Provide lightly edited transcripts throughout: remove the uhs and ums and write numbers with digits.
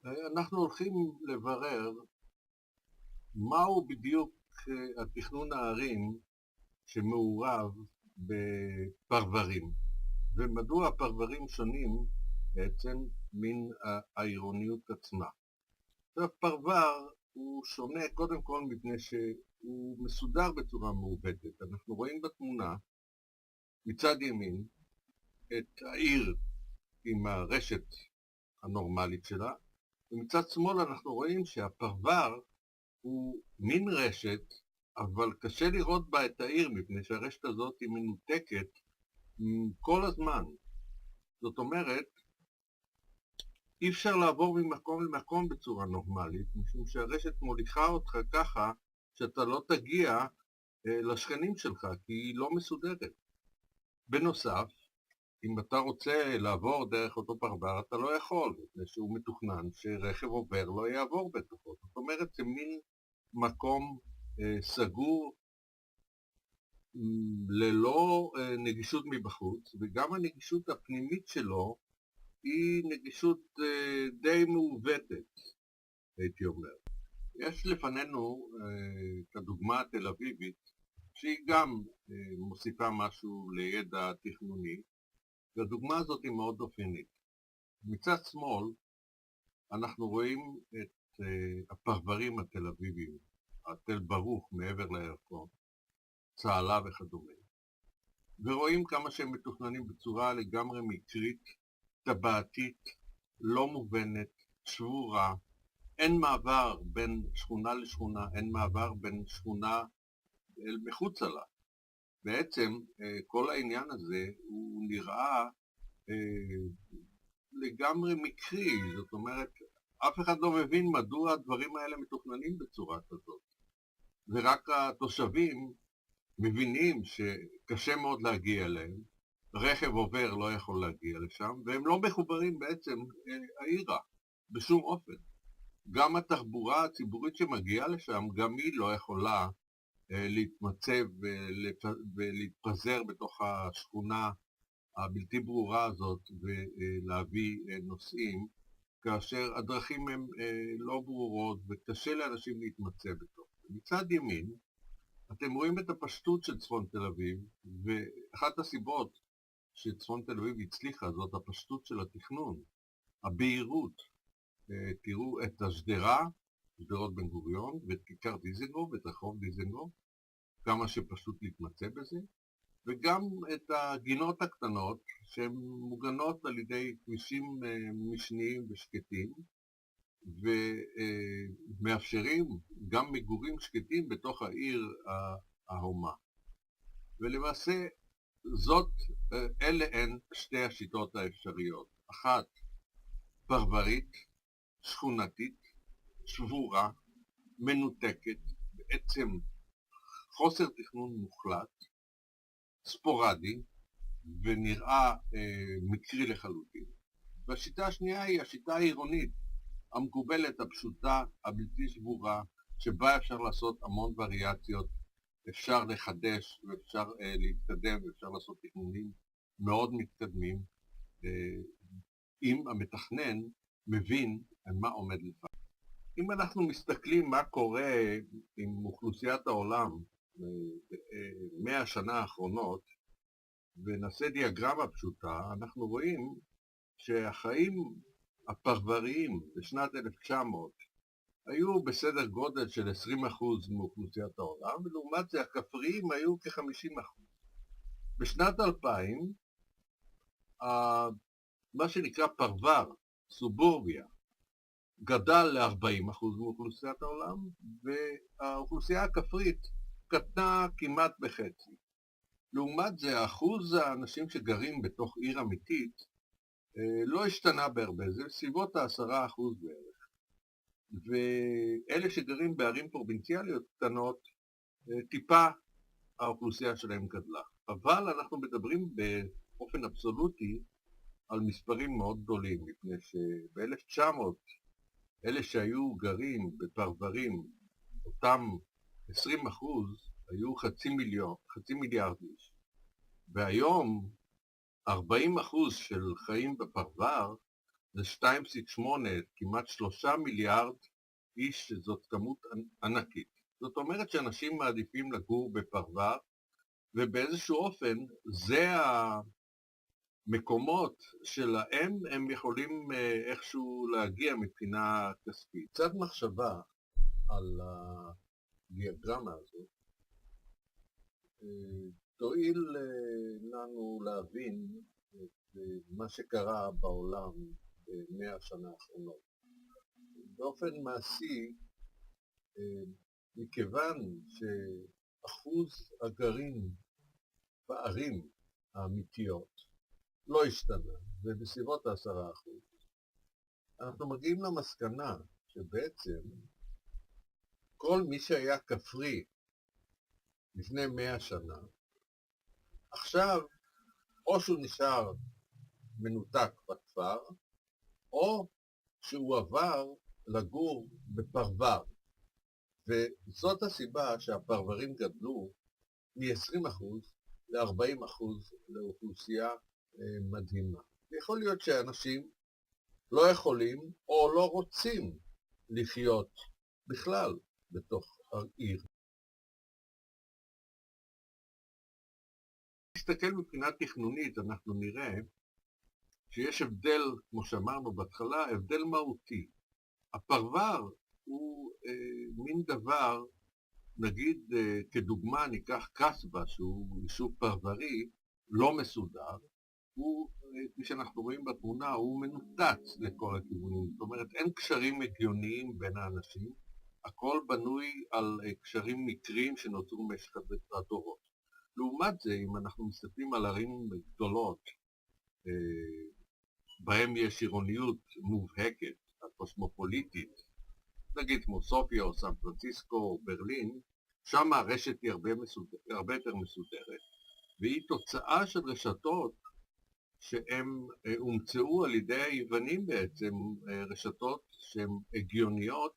אנחנו הולכים לברר מהו בדיוק התכנון הערים שמעורב בפרברים, ומדוע הפרברים שונים בעצם מן העירוניות עצמה. עכשיו, פרבר הוא שונה קודם כל מפני שהוא מסודר בצורה מעובדת. אנחנו רואים בתמונה מצד ימין את העיר עם הרשת הנורמלית שלה, ומצד שמאל אנחנו רואים שהפרבר הוא מין רשת, אבל קשה לראות בה את העיר מפני שהרשת הזאת היא מנותקת כל הזמן. זאת אומרת, אי אפשר לעבור ממקום למקום בצורה נורמלית, משום שהרשת מוליכה אותך ככה שאתה לא תגיע לשכנים שלך, כי היא לא מסודרת. בנוסף, אם אתה רוצה לעבור דרך אותו פרבר, אתה לא יכול, מפני שהוא מתוכנן שרכב עובר לא יעבור בתוכו. זאת אומרת, זה מין מקום סגור, ללא נגישות מבחוץ, וגם הנגישות הפנימית שלו היא נגישות די מעוותת, הייתי אומר. יש לפנינו את הדוגמה התל אביבית, שהיא גם מוסיפה משהו לידע תכנוני, והדוגמה הזאת היא מאוד אופיינית. מצד שמאל אנחנו רואים את הפרברים התל אביביים, התל ברוך מעבר לירקון, צהלה וכדומה, ורואים כמה שהם מתוכננים בצורה לגמרי מקרית, טבעתית, לא מובנת, שבורה. אין מעבר בין שכונה לשכונה, אין מעבר בין שכונה אל מחוצה לה. בעצם כל העניין הזה הוא נראה לגמרי מקרי, זאת אומרת, אף אחד לא מבין מדוע הדברים האלה מתוכננים בצורה כזאת. ורק התושבים מבינים שקשה מאוד להגיע אליהם, רכב עובר לא יכול להגיע לשם, והם לא מחוברים בעצם העירה בשום אופן. גם התחבורה הציבורית שמגיעה לשם, גם היא לא יכולה להתמצב ולהתפזר בתוך השכונה הבלתי ברורה הזאת ולהביא נוסעים, כאשר הדרכים הן לא ברורות וקשה לאנשים להתמצב בתוך. מצד ימין אתם רואים את הפשטות של צפון תל אביב, ואחת הסיבות שצפון תל אביב הצליחה זאת הפשטות של התכנון, הבהירות. תראו את השדרה, שדרות בן גוריון, ואת כיכר דיזנגוף, ואת רחוב דיזנגוף, כמה שפשוט להתמצא בזה, וגם את הגינות הקטנות שהן מוגנות על ידי כבישים משניים ושקטים, ומאפשרים גם מגורים שקטים בתוך העיר ההומה. ולמעשה אלה הן שתי השיטות האפשריות. אחת, פרברית, שכונתית, שבורה, מנותקת, בעצם חוסר תכנון מוחלט, ספורדי, ונראה מקרי לחלוטין. והשיטה השנייה היא השיטה העירונית, המקובלת, הפשוטה, הבלתי שבורה, שבה אפשר לעשות המון וריאציות, אפשר לחדש ואפשר להתקדם ואפשר לעשות תכנונים מאוד מתקדמים, אם המתכנן מבין על מה עומד לפניו. אם אנחנו מסתכלים מה קורה עם אוכלוסיית העולם 100 השנה האחרונות, ונעשה דיאגרמה פשוטה, אנחנו רואים שהחיים הפרבריים בשנת 1900 היו בסדר גודל של 20% מאוכלוסיית העולם, ולעומת זה הכפריים היו כ-50%. בשנת 2000, מה שנקרא פרבר, סובורביה, גדל ל-40% מאוכלוסיית העולם, והאוכלוסייה הכפרית קטנה כמעט בחצי. לעומת זה, אחוז האנשים שגרים בתוך עיר אמיתית לא השתנה בהרבה, זה סביבות ה-10% בערך. ואלה שגרים בערים פרובינציאליות קטנות, טיפה האוכלוסייה שלהם גדלה. אבל אנחנו מדברים באופן אבסולוטי על מספרים מאוד גדולים, מפני שב-1900 אלה שהיו גרים בפרברים, אותם 20%, היו חצי מיליארד איש. והיום 40% של חיים בפרבר זה 2.8, כמעט 3 מיליארד איש, זאת כמות ענקית. זאת אומרת שאנשים מעדיפים לגור בפרבר, ובאיזשהו אופן זה המקומות שלהם הם יכולים איכשהו להגיע מבחינה כספית. קצת מחשבה על הדיאגרמה הזאת תועיל לנו להבין את מה שקרה בעולם ב100 השנה האחרונות. באופן מעשי, מכיוון שאחוז הגרעין בערים האמיתיות לא השתנה, ובסביבות 10%, אנחנו מגיעים למסקנה שבעצם כל מי שהיה כפרי לפני 100 שנה, עכשיו או שהוא נשאר מנותק בכפר, או שהוא עבר לגור בפרבר. וזאת הסיבה שהפרברים גדלו מ-20% ל-40% לאוכלוסייה מדהימה. ויכול להיות שאנשים לא יכולים או לא רוצים לחיות בכלל בתוך העיר. נסתכל מבחינה תכנונית, אנחנו נראה שיש הבדל, כמו שאמרנו בהתחלה, הבדל מהותי. הפרבר הוא מין דבר, נגיד כדוגמה ניקח קסבה שהוא יישוב פרברי לא מסודר, הוא, כפי שאנחנו רואים בתמונה, הוא מנותץ לכל הכיוונים, זאת אומרת אין קשרים הגיוניים בין האנשים, הכל בנוי על קשרים מקריים שנוצרו במשך הדורות. לעומת זה, אם אנחנו מסתכלים על ערים גדולות, בהם יש עירוניות מובהקת, הקוסמופוליטית, נגיד כמו סופיה או סן פרנסיסקו או ברלין, שם הרשת היא הרבה יותר מסודרת, והיא תוצאה של רשתות שהן הומצאו על ידי היוונים בעצם, רשתות שהן הגיוניות,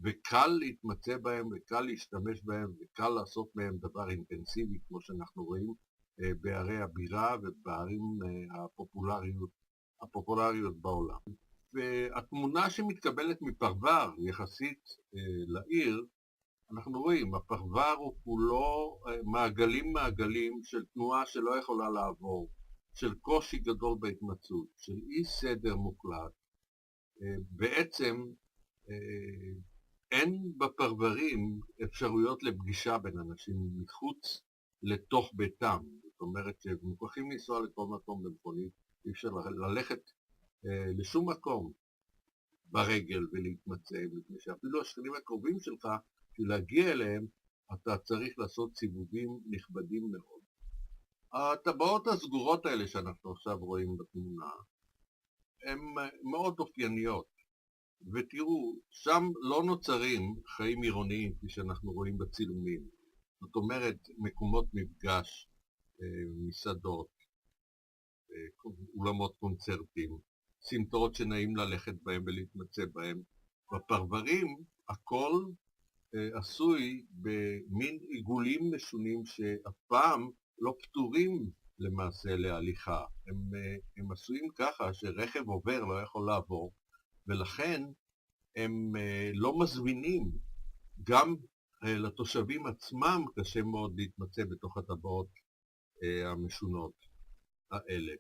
וקל להתמצא בהן וקל להשתמש בהן וקל לעשות בהן דבר אינטנסיבי, כמו שאנחנו רואים בערי הבירה ובערים הפופולריות בעולם. והתמונה שמתקבלת מפרבר יחסית לעיר, אנחנו רואים, הפרבר הוא כולו מעגלים של תנועה שלא יכולה לעבור, של קושי גדול בהתמצאות, של אי סדר מוחלט. בעצם אין בפרברים אפשרויות לפגישה בין אנשים מחוץ לתוך ביתם. זאת אומרת שמוכרחים לנסוע לכל מקום במכונית, אי אפשר ללכת לשום מקום ברגל ולהתמצא, מפני שאפילו השכנים הקרובים שלך, בשביל להגיע אליהם, אתה צריך לעשות סיבובים נכבדים מאוד. הטבעות הסגורות האלה שאנחנו עכשיו רואים בתמונה, הן מאוד אופייניות. ותראו, שם לא נוצרים חיים עירוניים כפי שאנחנו רואים בצילומים. זאת אומרת, מקומות מפגש, מסעדות, אולמות קונצרטים, סמטאות שנעים ללכת בהם ולהתמצא בהם. בפרברים הכל עשוי במין עיגולים משונים שאף פעם לא פתורים למעשה להליכה. הם עשויים ככה שרכב עובר לא יכול לעבור, ולכן הם לא מזמינים, גם לתושבים עצמם קשה מאוד להתמצא בתוך הטבעות המשונות האלה,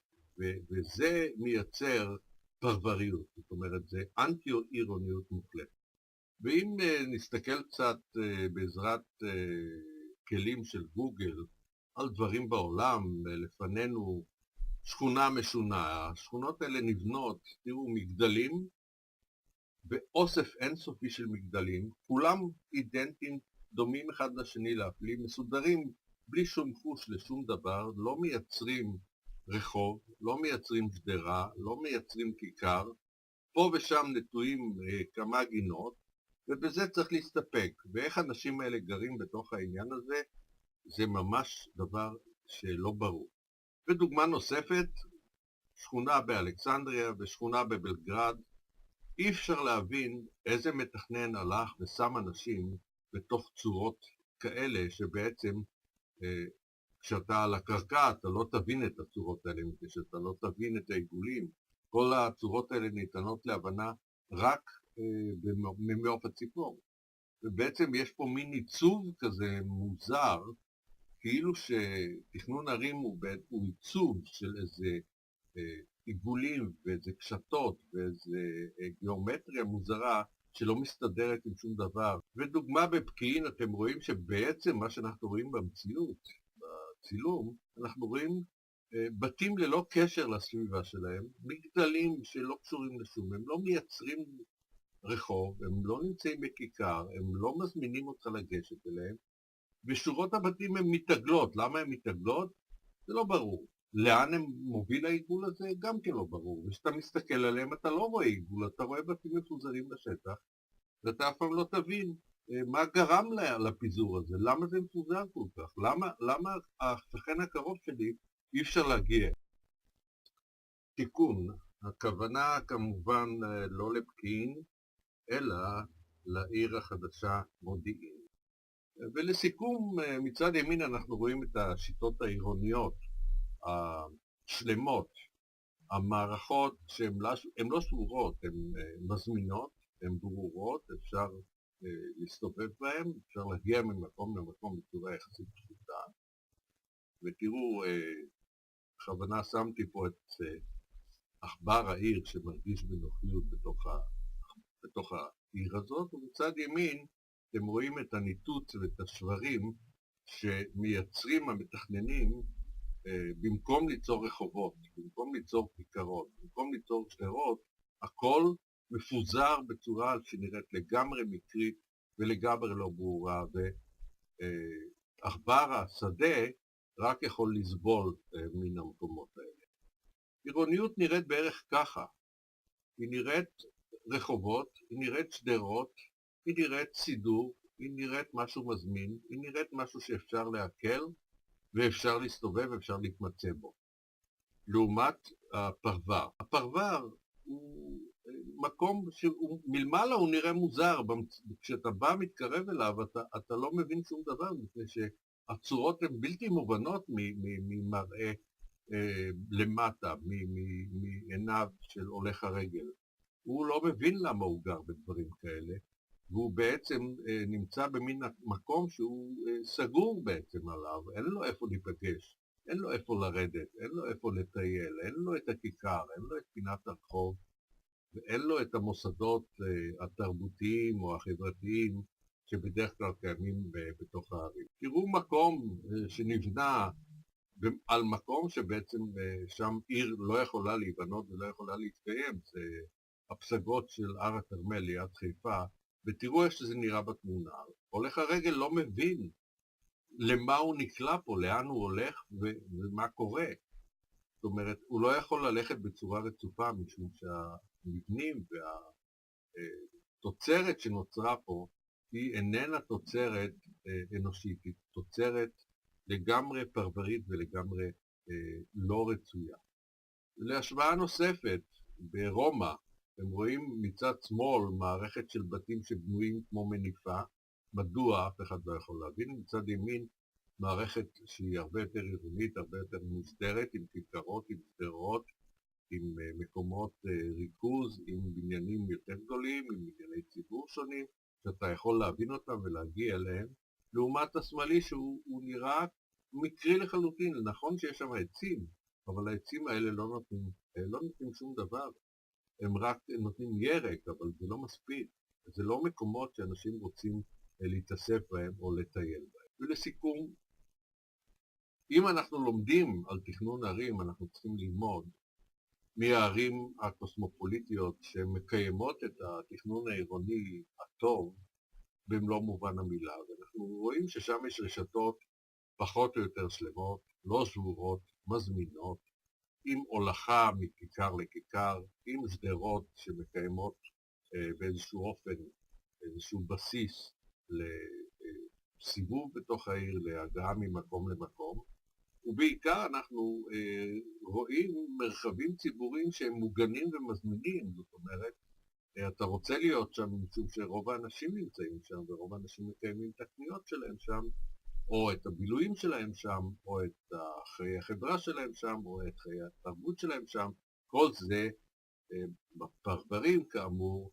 וזה מייצר פרבריות, זאת אומרת זה אנטי-עירוניות מוחלטת. ואם נסתכל קצת בעזרת כלים של גוגל על דברים בעולם, לפנינו שכונה משונה, השכונות האלה נבנות, תראו, מגדלים, באוסף אינסופי של מגדלים, כולם אידנטיים, דומים אחד לשני להפליא, מסודרים בלי שום חוש לשום דבר, לא מייצרים רחוב, לא מייצרים שדרה, לא מייצרים כיכר, פה ושם נטועים כמה גינות, ובזה צריך להסתפק. ואיך האנשים האלה גרים בתוך העניין הזה, זה ממש דבר שלא ברור. ודוגמה נוספת, שכונה באלכסנדריה ושכונה בבלגרד, אי אפשר להבין איזה מתכנן הלך ושם אנשים בתוך צורות כאלה שבעצם כשאתה על הקרקע אתה לא תבין את הצורות האלה, כשאתה לא תבין את העיגולים. כל הצורות האלה ניתנות להבנה רק ממעוף הציפור. ובעצם יש פה מין עיצוב כזה מוזר, כאילו שתכנון ערים הוא עיצוב של איזה עיגולים ואיזה קשתות ואיזה גיאומטריה מוזרה שלא מסתדרת עם שום דבר. ודוגמה בפקיעין, אתם רואים שבעצם מה שאנחנו רואים במציאות, בצילום, אנחנו רואים בתים ללא קשר לסביבה שלהם, מגדלים שלא קשורים לשום, הם לא מייצרים רחוב, הם לא נמצאים בכיכר, הם לא מזמינים אותך לגשת אליהם, ושורות הבתים הן מתעגלות. למה הן מתעגלות? זה לא ברור. לאן הם מוביל העיגול הזה? גם כן לא ברור. וכשאתה מסתכל עליהם אתה לא רואה עיגול, אתה רואה בתים מפוזרים בשטח, ואתה אף פעם לא תבין מה גרם לפיזור הזה, למה זה מפוזר כל כך, למה השכן הקרוב שלי אי אפשר להגיע. תיקון, הכוונה כמובן לא לפקיעין, אלא לעיר החדשה מודיעין. ולסיכום, מצד ימין אנחנו רואים את השיטות העירוניות השלמות, המערכות שהן לא שבורות, הן מזמינות, הן ברורות, אפשר להסתובב בהן, אפשר להגיע ממקום למקום בצורה יחסית פשוטה. ותראו, בכוונה שמתי פה את עכבר העיר שמרגיש בנוחיות בתוך העיר הזאת, ומצד ימין אתם רואים את הניתוץ ואת השברים שמייצרים המתכננים במקום ליצור רחובות, במקום ליצור כיכרות, במקום ליצור שדרות, הכל מפוזר בצורה שנראית לגמרי מקרית ולגמרי לא ברורה, ועכבר השדה רק יכול לסבול מן המקומות האלה. עירוניות נראית בערך ככה, היא נראית רחובות, היא נראית שדרות, היא נראית סידור, היא נראית משהו מזמין, היא נראית משהו שאפשר להקל ואפשר להסתובב ואפשר להתמצא בו. לעומת הפרבר. הפרבר הוא מקום שמלמעלה הוא נראה מוזר, כשאתה בא מתקרב אליו אתה לא מבין שום דבר, מפני שהצורות הן בלתי מובנות ממראה למטה, מעיניו של הולך הרגל. הוא לא מבין למה הוא גר בדברים כאלה, והוא בעצם נמצא במין מקום שהוא סגור בעצם עליו, אין לו איפה להיפגש, אין לו איפה לרדת, אין לו איפה לטייל, אין לו את הכיכר, אין לו את פינת הרחוב, ואין לו את המוסדות התרבותיים או החברתיים שבדרך כלל קיימים בתוך הערים. תראו מקום שנבנה על מקום שבעצם שם עיר לא יכולה להיבנות ולא יכולה להתקיים, זה הפסגות של הר הכרמל ליד חיפה, ותראו איך שזה נראה בתמונה. הולך הרגל לא מבין למה הוא נקלע פה, לאן הוא הולך ומה קורה. זאת אומרת, הוא לא יכול ללכת בצורה רצופה, משום שהמבנים והתוצרת שנוצרה פה היא איננה תוצרת אנושית, היא תוצרת לגמרי פרברית ולגמרי לא רצויה. להשוואה נוספת, ברומא, אתם רואים מצד שמאל מערכת של בתים שבנויים כמו מניפה, מדוע אף אחד לא יכול להבין, מצד ימין מערכת שהיא הרבה יותר עירונית, הרבה יותר מוסדרת, עם כיכרות, עם שדרות, עם מקומות ריכוז, עם בניינים יותר גדולים, עם בנייני ציבור שונים, שאתה יכול להבין אותם ולהגיע אליהם, לעומת השמאלי שהוא נראה מקרי לחלוטין. נכון שיש שם עצים, אבל העצים האלה לא נותנים שום דבר. הם רק נותנים ירק, אבל זה לא מספיק. זה לא מקומות שאנשים רוצים להתאסף בהם או לטייל בהם. ולסיכום, אם אנחנו לומדים על תכנון ערים, אנחנו צריכים ללמוד מהערים הקוסמופוליטיות שמקיימות את התכנון העירוני הטוב במלוא מובן המילה. ואנחנו רואים ששם יש רשתות פחות או יותר שלמות, לא שבורות, מזמינות, עם הולכה מכיכר לכיכר, עם שדרות שמקיימות באיזשהו אופן, איזשהו בסיס לסיבוב בתוך העיר, להגעה ממקום למקום, ובעיקר אנחנו רואים מרחבים ציבוריים שהם מוגנים ומזמינים. זאת אומרת, אתה רוצה להיות שם משום שרוב האנשים נמצאים שם, ורוב האנשים מקיימים את הקניות שלהם שם, או את הבילויים שלהם שם, או את חיי החברה שלהם שם, או את חיי התרבות שלהם שם. כל זה בפרברים כאמור